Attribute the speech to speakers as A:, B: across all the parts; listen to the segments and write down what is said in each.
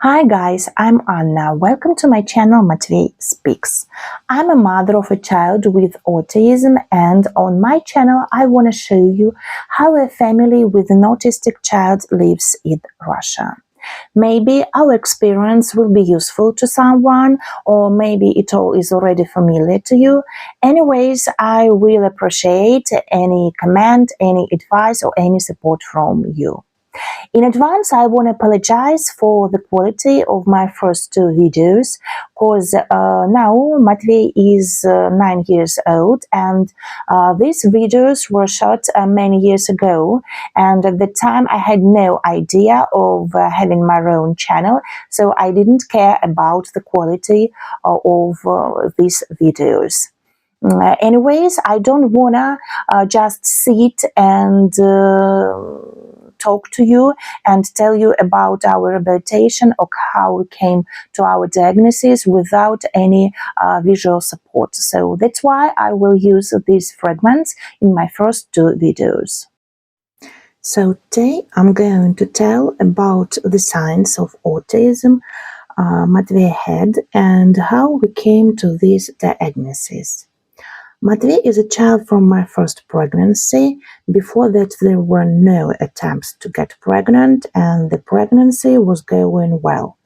A: Hi guys, I'm Anna. Welcome to my channel Matvey Speaks. I'm a mother of a child with autism, and on my channel I want to show you how a family with an autistic child lives in Russia. Maybe our experience will be useful to someone, or maybe it all is already familiar to you. Anyways, I will appreciate any comment, any advice, or any support from you. In advance, I want to apologize for the quality of my first two videos, because now Matvey is 9 years old, and these videos were shot many years ago, and at the time I had no idea of having my own channel, so I didn't care about the quality of these videos. Anyways, I don't wanna just sit and talk to you and tell you about our rehabilitation or how we came to our diagnosis without any visual support. So that's why I will use these fragments in my first two videos. So today I'm going to tell about the signs of autism Matvey had and how we came to this diagnosis. Matvey is a child from my first pregnancy. Before that, there were no attempts to get pregnant, and the pregnancy was going well.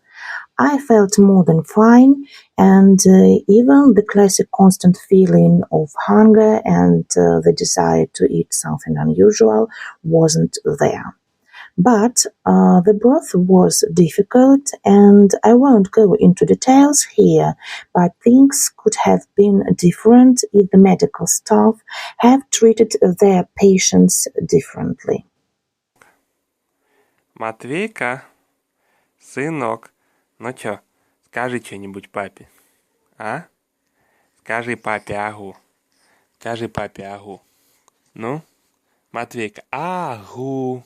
A: I felt more than fine, and even the classic constant feeling of hunger and the desire to eat something unusual wasn't there. But the birth was difficult, and I won't go into details here, but things could have been different if the medical staff have treated their patients differently.
B: Матвейка, сынок, ну чё, скажи что-нибудь папе, а? Скажи папе агу. Скажи папе агу. Ну, Матвейка, агу.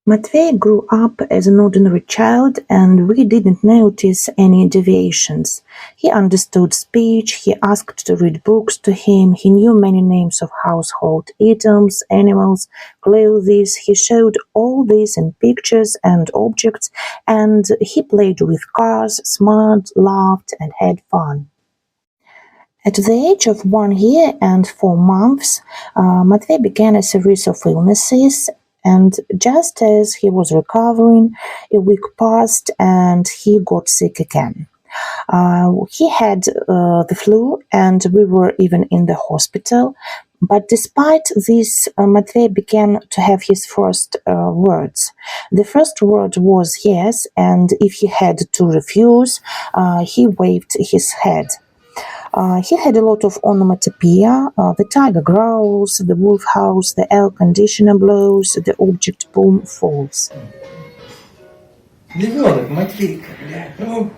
A: Matvey grew up as an ordinary child, and we didn't notice any deviations. He understood speech, he asked to read books to him, he knew many names of household items, animals, clothes, he showed all this in pictures and objects, and he played with cars, smiled, laughed, and had fun. At the age of 1 year and 4 months, Matvey began a series of illnesses, and just as he was recovering, a week passed and he got sick again. He had the flu, and we were even in the hospital. But despite this, Matvey began to have his first words. The first word was yes, and if he had to refuse, he waved his head. He had a lot of onomatopoeia. The tiger growls, the wolf howls, the air conditioner blows, the object boom falls.
C: Ребенок, Матвейка, блядь, ну.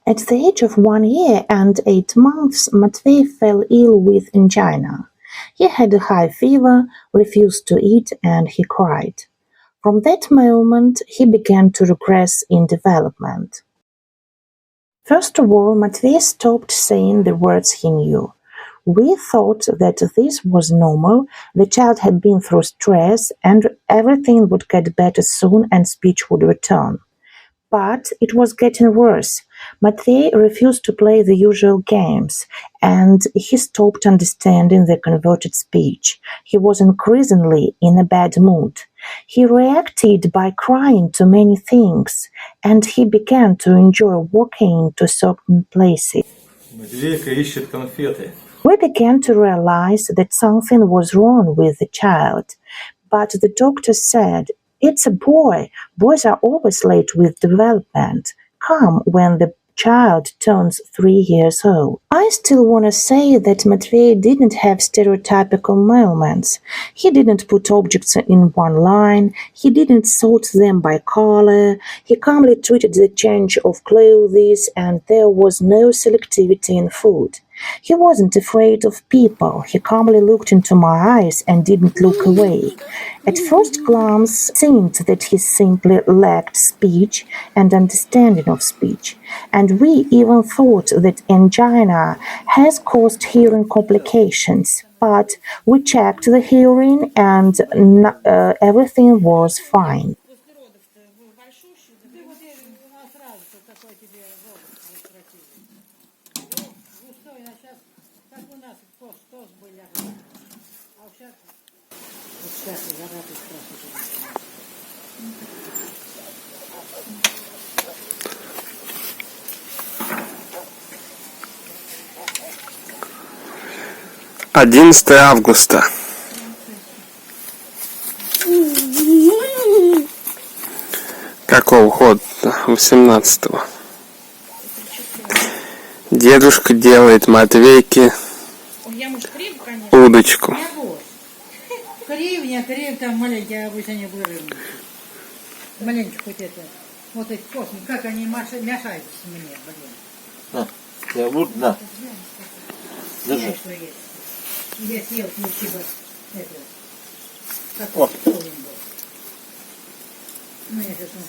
A: At the age of 1 year and 8 months, Matvey fell ill with angina. He had a high fever, refused to eat, and he cried. From that moment, he began to regress in development. First of all, Matvey stopped saying the words he knew. We thought that this was normal, the child had been through stress, and everything would get better soon and speech would return. But it was getting worse. Matvey refused to play the usual games, and he stopped understanding the converted speech. He was increasingly in a bad mood. He reacted by crying to many things, and he began to enjoy walking to certain places.
C: Матвейка ищет конфеты.
A: We began to realize that something was wrong with the child, but the doctor said, "It's a boy. Boys are always late with development. Come when the child turns 3 years old." I still want to say that Matvey didn't have stereotypical moments. He didn't put objects in one line. He didn't sort them by color. He calmly treated the change of clothes, and there was no selectivity in food. He wasn't afraid of people. He calmly looked into my eyes and didn't look away. At first glance, it seemed that he simply lacked speech and understanding of speech, and we even thought that angina has caused hearing complications. But we checked the hearing and everything was fine.
B: Одиннадцатое августа. Какого года? 18-го. Дедушка делает Матвейке удочку.
D: Кривня, там маленькие, обычно они вырывают. Маленький хоть это. Вот эти космы, как они мешают мне, блин.
C: На, я вот, на. Держи.
D: Что есть. Я съел спасибо это. Как
C: О.
D: он был. Ну, я сейчас он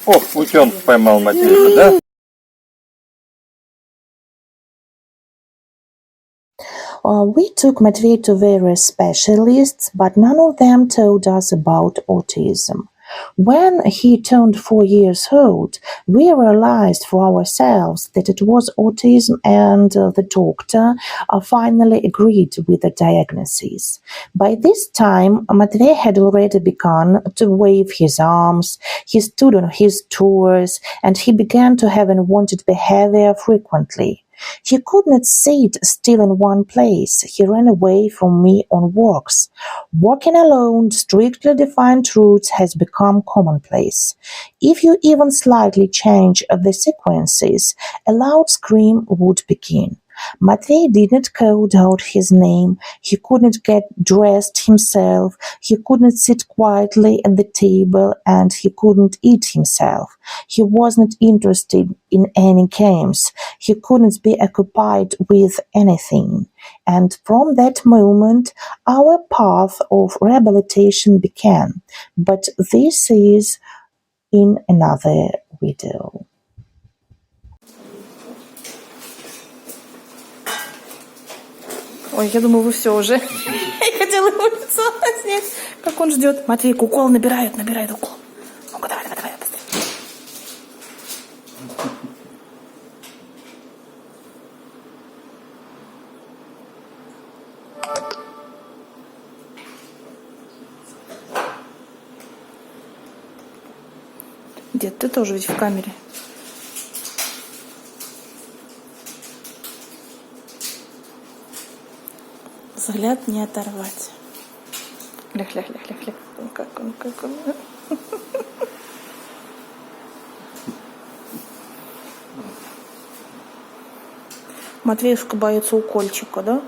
D: что-то.
C: О, утенка поймал Матвейка, да?
A: We took Matvey to various specialists, but none of them told us about autism. When he turned 4 years old, we realized for ourselves that it was autism, and the doctor finally agreed with the diagnosis. By this time, Matvey had already begun to wave his arms, he stood on his toes, and he began to have unwanted behavior frequently. He could not sit still in one place. He ran away from me on walks. Walking alone, strictly defined routes has become commonplace. If you even slightly change the sequences, a loud scream would begin. Matvey did not call out his name. He could not get dressed himself. He could not sit quietly at the table, and he couldn't eat himself. He was not interested in any games. He couldn't be occupied with anything. And from that moment, our path of rehabilitation began. But this is in another video.
E: Ой, я думаю, вы все уже. Я хотела его лицо снять. Как он ждет. Матвейка, укол набирает укол. Ну-ка, давай, быстрее. Дед, ты тоже ведь в камере. Взгляд не оторвать. Лях. Как он. Матвеюшка боится укольчика, да?